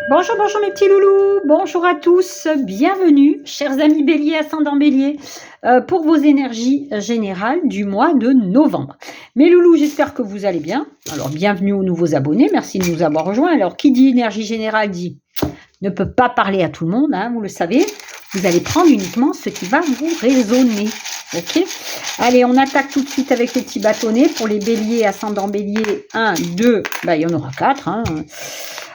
Bonjour, bonjour mes petits loulous, bonjour à tous, bienvenue, chers amis bélier, ascendant bélier, pour vos énergies générales du mois de novembre. Mes loulous, j'espère que vous allez bien. Alors, bienvenue aux nouveaux abonnés, merci de nous avoir rejoints. Alors, qui dit énergie générale dit ne peut pas parler à tout le monde, hein, vous le savez. Vous allez prendre uniquement ce qui va vous résonner. Ok. Allez, on attaque tout de suite avec les petits bâtonnets pour les béliers, ascendant bélier 1, 2, il y en aura 4. Hein.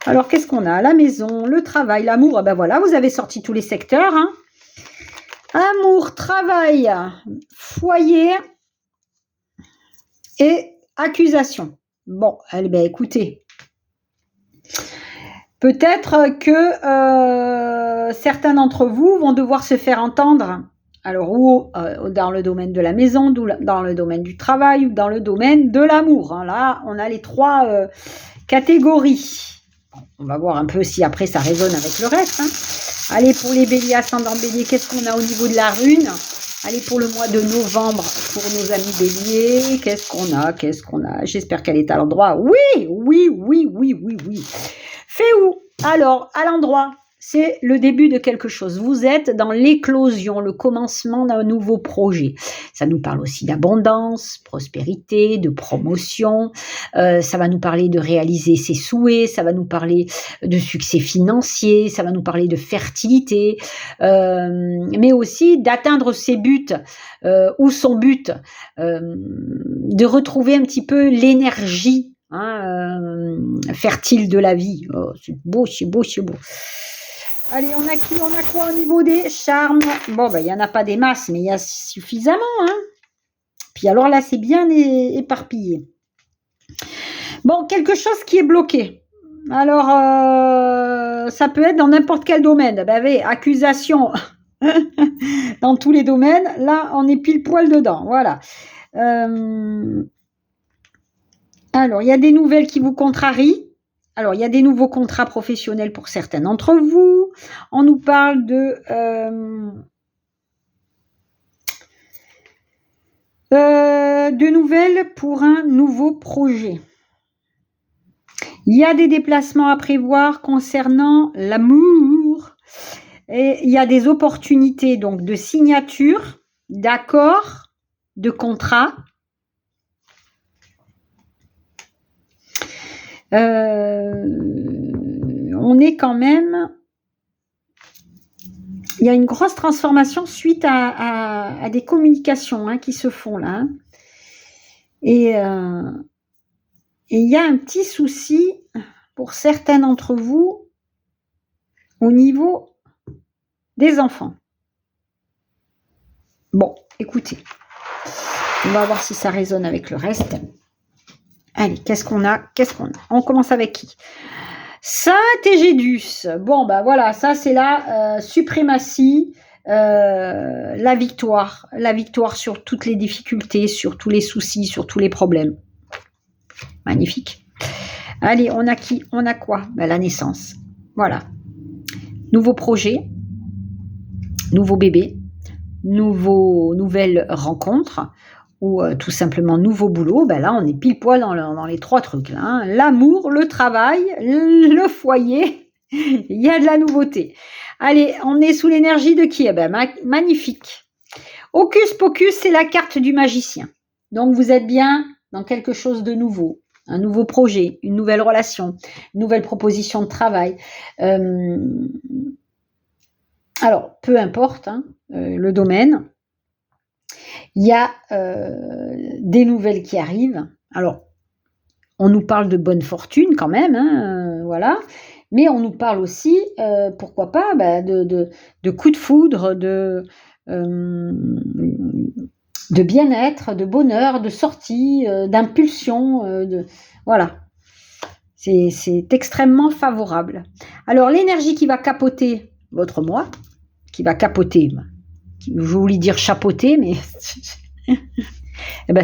Alors, qu'est-ce qu'on a? La maison, le travail, l'amour. Ben voilà, vous avez sorti tous les secteurs. Hein. Amour, travail, foyer et accusation. Bon, écoutez. Peut-être que certains d'entre vous vont devoir se faire entendre. Alors, ou dans le domaine de la maison, dans le domaine du travail, ou dans le domaine de l'amour. Hein. Là, on a les trois catégories. On va voir un peu si après ça résonne avec le reste. Hein. Allez, pour les béliers, ascendant bélier, qu'est-ce qu'on a au niveau de la rune? Allez, pour le mois de novembre, pour nos amis béliers, qu'est-ce qu'on a? J'espère qu'elle est à l'endroit. Oui. Fait où? Alors, à l'endroit, c'est le début de quelque chose. Vous êtes dans l'éclosion, le commencement d'un nouveau projet. Ça nous parle aussi d'abondance, prospérité, de promotion. Ça va nous parler de réaliser ses souhaits. Ça va nous parler de succès financier. Ça va nous parler de fertilité. Mais aussi d'atteindre ses buts ou son but. De retrouver un petit peu l'énergie fertile de la vie. Oh, c'est beau. Allez, on a quoi au niveau des charmes? Bon, il n'y en a pas des masses, mais il y a suffisamment. Hein. Puis alors là, c'est bien éparpillé. Bon, quelque chose qui est bloqué. Alors, ça peut être dans n'importe quel domaine. Accusation dans tous les domaines. Là, on est pile poil dedans. Voilà. Alors, il y a des nouvelles qui vous contrarient. Alors, il y a des nouveaux contrats professionnels pour certains d'entre vous. On nous parle de nouvelles pour un nouveau projet. Il y a des déplacements à prévoir concernant l'amour. Et il y a des opportunités donc de signature, d'accords, de contrats. On est quand même... Il y a une grosse transformation suite à des communications qui se font là. Hein. Et il y a un petit souci pour certains d'entre vous au niveau des enfants. Bon, écoutez. On va voir si ça résonne avec le reste. Allez, qu'est-ce qu'on a? On commence avec qui? Saint-Égédus. Bon, voilà, ça c'est la suprématie, la victoire sur toutes les difficultés, sur tous les soucis, sur tous les problèmes. Magnifique. Allez, on a qui? On a quoi? La naissance. Voilà. Nouveau projet, nouveau bébé, nouvelle rencontre, ou tout simplement nouveau boulot. Là, on est pile poil dans les trois trucs. Là, hein. L'amour, le travail, le foyer, il y a de la nouveauté. Allez, on est sous l'énergie de qui? Magnifique. Hocus pocus, c'est la carte du magicien. Donc, vous êtes bien dans quelque chose de nouveau. Un nouveau projet, une nouvelle relation, une nouvelle proposition de travail. Alors, peu importe le domaine. Il y a des nouvelles qui arrivent. Alors, on nous parle de bonne fortune quand même, voilà. Mais on nous parle aussi, pourquoi pas, de coups de foudre, de bien-être, de bonheur, de sortie, d'impulsion, voilà. C'est extrêmement favorable. Alors, l'énergie qui va capoter votre mois, qui va capoter... Je voulais dire chapeauter, mais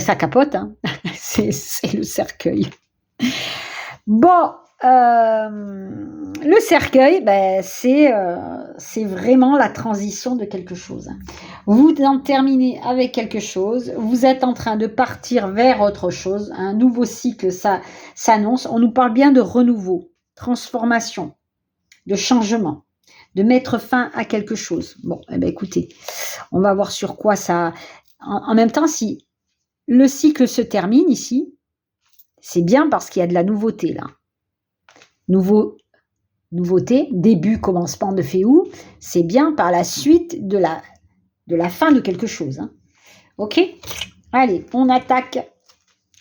ça capote. Hein. C'est le cercueil. Bon, le cercueil, c'est vraiment la transition de quelque chose. Vous en terminez avec quelque chose, vous êtes en train de partir vers autre chose, un nouveau cycle, ça s'annonce. On nous parle bien de renouveau, transformation. de changement, de mettre fin à quelque chose. Bon, eh bien, écoutez, on va voir sur quoi ça... En même temps, si le cycle se termine ici, c'est bien parce qu'il y a de la nouveauté là. Nouveauté, début, commencement de Féou, c'est bien par la suite de la fin de quelque chose. Hein. Ok? Allez, on attaque.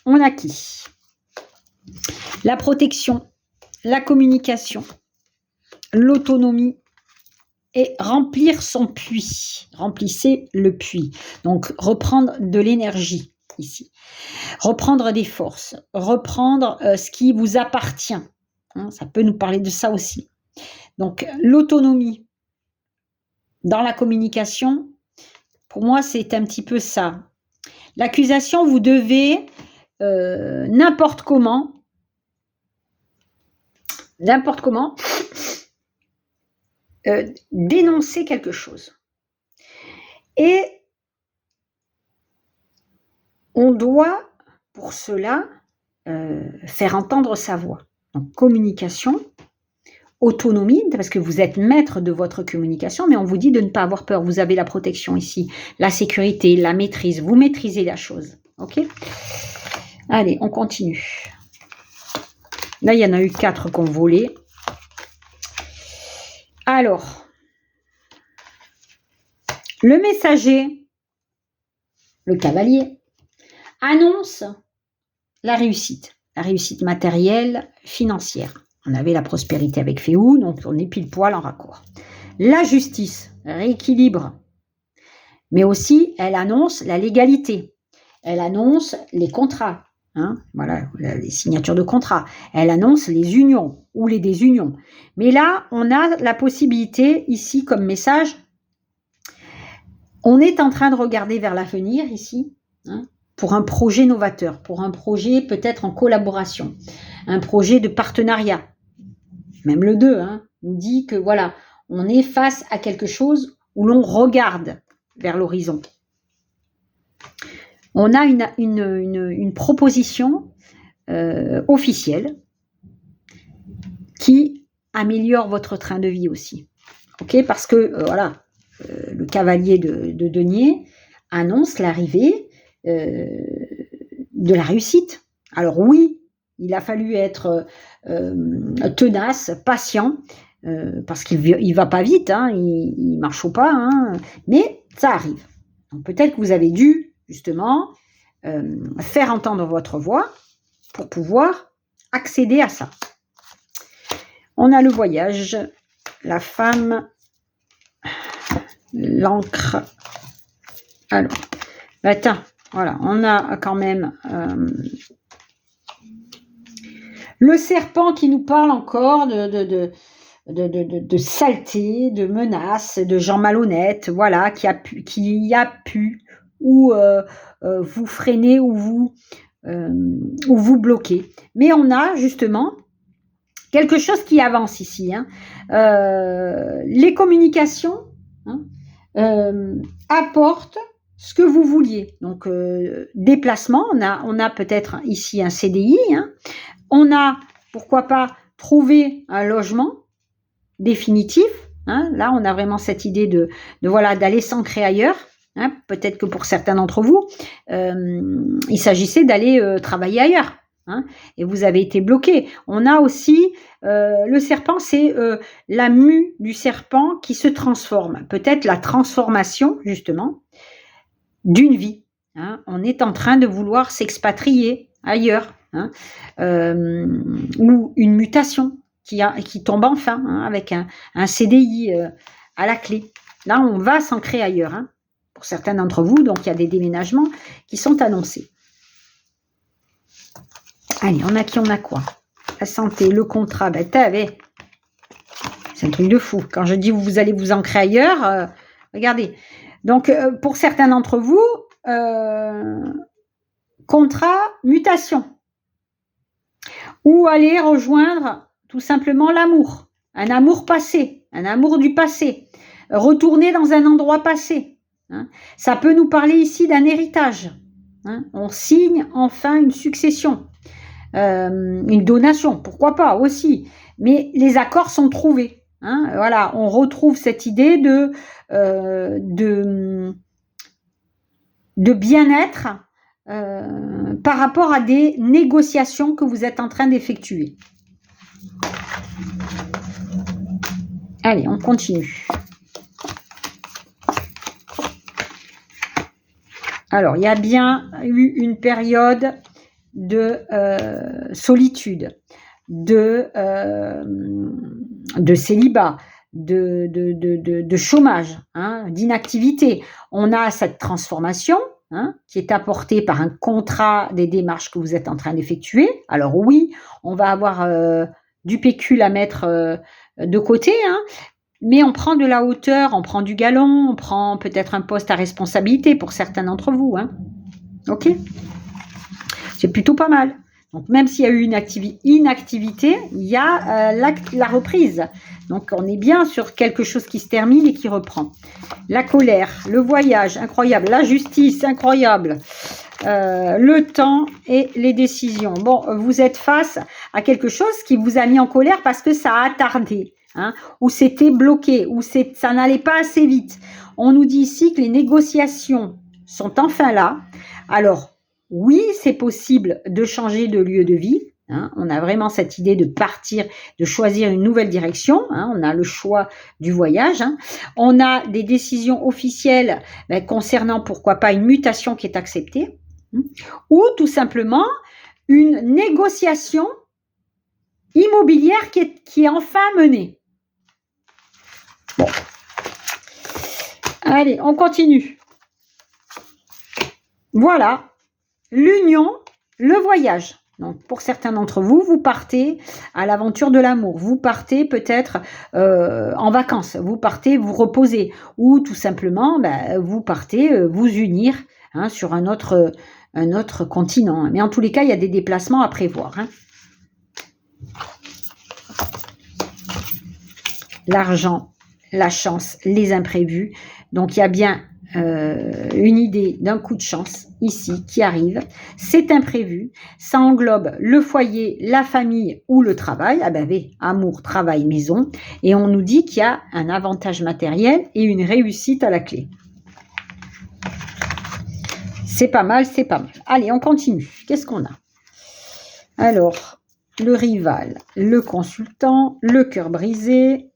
On a qui? La protection, la communication, l'autonomie et remplir son puits. Remplissez le puits. Donc, reprendre de l'énergie ici. Reprendre des forces. Reprendre ce qui vous appartient. Hein, ça peut nous parler de ça aussi. Donc, l'autonomie dans la communication, pour moi, c'est un petit peu ça. L'accusation, vous devez n'importe comment, dénoncer quelque chose. Et on doit, pour cela, faire entendre sa voix. Donc, communication, autonomie, parce que vous êtes maître de votre communication, mais on vous dit de ne pas avoir peur. Vous avez la protection ici, la sécurité, la maîtrise. Vous maîtrisez la chose. Ok? Allez, on continue. Là, il y en a eu 4 qui ont volé. Alors, le messager, le cavalier, annonce la réussite matérielle, financière. On avait la prospérité avec Féou, donc on est pile poil en raccord. La justice, rééquilibre, mais aussi elle annonce la légalité, elle annonce les contrats, hein, voilà, les signatures de contrats, elle annonce les unions ou les désunions. Mais là, on a la possibilité ici comme message, on est en train de regarder vers l'avenir ici, hein, pour un projet novateur, pour un projet peut-être en collaboration, un projet de partenariat. Même le 2 hein, nous dit que voilà, on est face à quelque chose où l'on regarde vers l'horizon. On a une proposition officielle qui améliore votre train de vie aussi. Ok, parce que voilà, le cavalier de denier annonce l'arrivée de la réussite. Alors oui, il a fallu être tenace, patient, parce qu'il ne va pas vite, hein, il ne marche pas, hein, mais ça arrive. Donc peut-être que vous avez dû justement faire entendre votre voix pour pouvoir accéder à ça. On a le voyage, la femme, l'encre. Alors, attends, voilà, on a quand même le serpent qui nous parle encore de saleté, de menaces, de gens malhonnêtes, voilà, qui a pu ou vous freiner ou vous bloquer. Mais on a justement quelque chose qui avance ici. Hein. Les communications apportent ce que vous vouliez. Donc, déplacement, on a peut-être ici un CDI. Hein. On a, pourquoi pas, trouvé un logement définitif. Hein. Là, on a vraiment cette idée de voilà, d'aller s'ancrer ailleurs. Hein. Peut-être que pour certains d'entre vous, il s'agissait d'aller travailler ailleurs. Hein, et vous avez été bloqué. On a aussi le serpent, c'est la mue du serpent qui se transforme. Peut-être la transformation, justement, d'une vie. Hein. On est en train de vouloir s'expatrier ailleurs. Hein, ou une mutation qui tombe enfin, hein, avec un CDI à la clé. Là, on va s'ancrer ailleurs. Hein, pour certains d'entre vous, donc il y a des déménagements qui sont annoncés. Allez, on a quoi? La santé, le contrat, ben c'est un truc de fou. Quand je dis vous allez vous ancrer ailleurs, regardez. Donc, pour certains d'entre vous, contrat, mutation. Ou aller rejoindre tout simplement l'amour. Un amour passé, un amour du passé. Retourner dans un endroit passé. Hein. Ça peut nous parler ici d'un héritage. Hein. On signe enfin une succession. Une donation, pourquoi pas aussi, mais les accords sont trouvés. Hein, voilà, on retrouve cette idée de bien-être par rapport à des négociations que vous êtes en train d'effectuer. Allez, on continue. Alors, il y a bien eu une période de solitude, de célibat, de chômage, hein, d'inactivité. On a cette transformation qui est apportée par un contrat des démarches que vous êtes en train d'effectuer. Alors oui, on va avoir du pécule à mettre de côté, mais on prend de la hauteur, on prend du galon, on prend peut-être un poste à responsabilité pour certains d'entre vous. Ok ? C'est plutôt pas mal. Donc, même s'il y a eu une inactivité, il y a la reprise. Donc, on est bien sur quelque chose qui se termine et qui reprend. La colère, le voyage, incroyable. La justice, incroyable. Le temps et les décisions. Bon, vous êtes face à quelque chose qui vous a mis en colère parce que ça a tardé, ou c'était bloqué, ou ça n'allait pas assez vite. On nous dit ici que les négociations sont enfin là. Alors, oui, c'est possible de changer de lieu de vie. On a vraiment cette idée de partir, de choisir une nouvelle direction. On a le choix du voyage. On a des décisions officielles concernant, pourquoi pas, une mutation qui est acceptée. Ou tout simplement une négociation immobilière qui est enfin menée. Bon. Allez, on continue. Voilà. L'union, le voyage. Donc, pour certains d'entre vous, vous partez à l'aventure de l'amour. Vous partez peut-être en vacances. Vous partez vous reposer. Ou tout simplement, vous partez vous unir sur un autre continent. Mais en tous les cas, il y a des déplacements à prévoir. L'argent, la chance, les imprévus. Donc, il y a bien une idée d'un coup de chance ici qui arrive. C'est imprévu. Ça englobe le foyer, la famille ou le travail. Amour, travail, maison. Et on nous dit qu'il y a un avantage matériel et une réussite à la clé. C'est pas mal, c'est pas mal. Allez, on continue. Qu'est-ce qu'on a ? Alors, le rival, le consultant, le cœur brisé.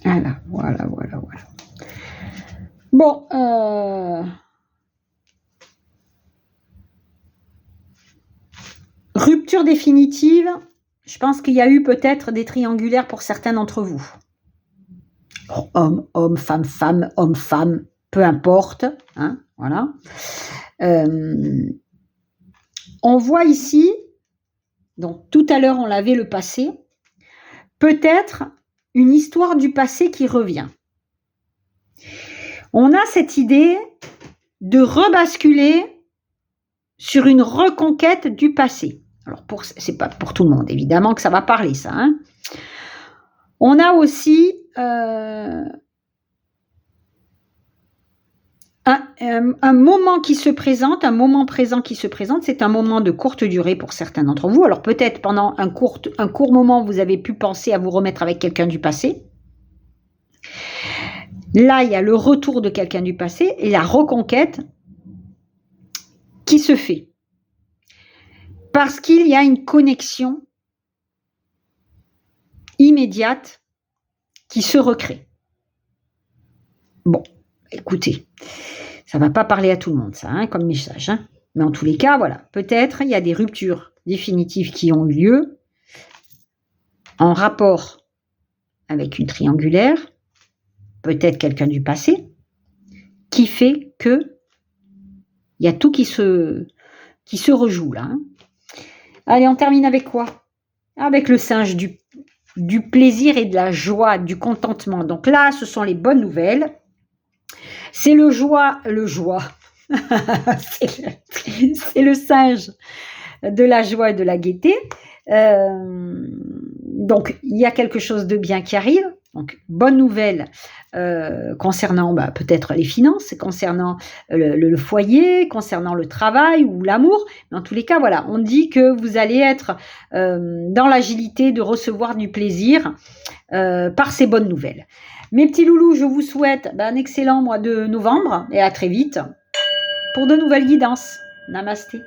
Voilà. Bon, rupture définitive. Je pense qu'il y a eu peut-être des triangulaires pour certains d'entre vous. Homme, femme, homme, peu importe. Voilà. On voit ici, donc tout à l'heure on l'avait le passé, peut-être une histoire du passé qui revient. On a cette idée de rebasculer sur une reconquête du passé. Alors, c'est pas pour tout le monde, évidemment, que ça va parler, ça. On a aussi un moment qui se présente, un moment présent qui se présente. C'est un moment de courte durée pour certains d'entre vous. Alors, peut-être pendant un court moment, vous avez pu penser à vous remettre avec quelqu'un du passé. Là, il y a le retour de quelqu'un du passé et la reconquête qui se fait. Parce qu'il y a une connexion immédiate qui se recrée. Bon, écoutez, ça ne va pas parler à tout le monde, ça, comme message. Mais en tous les cas, voilà, peut-être il y a des ruptures définitives qui ont eu lieu en rapport avec une triangulaire, peut-être quelqu'un du passé, qui fait que il y a tout qui se rejoue là. Allez, on termine avec quoi ? Avec le singe du plaisir et de la joie, du contentement. Donc là, ce sont les bonnes nouvelles. C'est le joie. C'est le singe de la joie et de la gaieté. Donc, il y a quelque chose de bien qui arrive. Donc, bonne nouvelle concernant peut-être les finances, concernant le foyer, concernant le travail ou l'amour. Mais en tous les cas, voilà, on dit que vous allez être dans l'agilité de recevoir du plaisir par ces bonnes nouvelles. Mes petits loulous, je vous souhaite un excellent mois de novembre et à très vite pour de nouvelles guidances. Namasté.